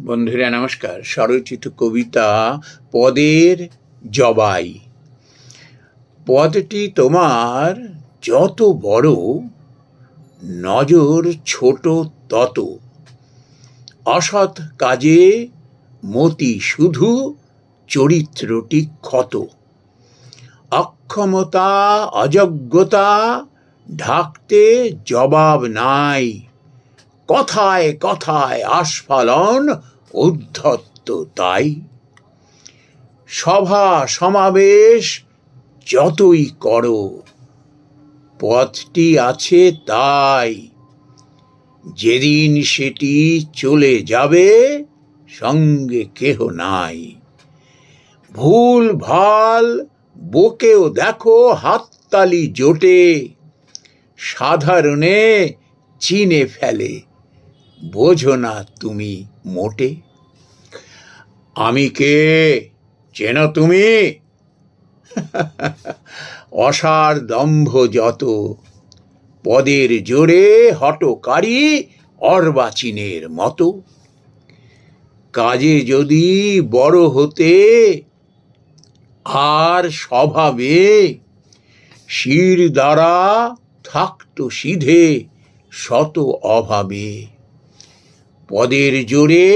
বন্ধুরা নমস্কার। স্বরচিত কবিতা পদের জবাই। পদটি তোমার যত বড়, নজর ছোট তত। অসৎ কাজে মতি শুধু, চরিত্রটি ক্ষত। অক্ষমতা অযোগ্যতা ঢাকতে জবাব নাই। কথায় কথায় আস্ফালন উদ্ধত্ত তাই। সভা সমাবেশ যতই করো, পথটি আছে তাই। যেদিন সেটি চলে যাবে, সঙ্গে কেহ নাই। ভুল ভাল বকেও দেখো হাততালি জোটে। সাধারণে চিনে ফেলে, বোঝো না তুমি মোটে। আমি কে চেনো তুমি? অসার দম্ভ যত, পদের জোরে হঠকারী অর্বাচীনের মতো। কাজে যদি বড় হতে আর স্বভাবে, শির দ্বারা থাকতো সিধে শত অভাবে। পদের জোরে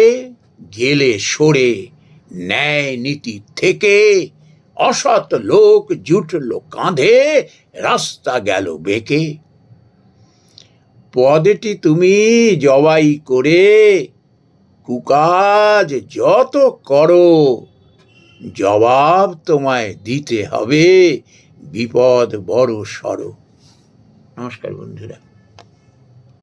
গেলে সরে ন্যায় নীতি থেকে, অসৎ লোক জুটল কাঁধে, রাস্তা গেল বেঁকে। পদটি তুমি জবাই করে কুকাজ যত করো, জবাব তোমায় দিতে হবে বিপদ বড় সড়। নমস্কার বন্ধুরা।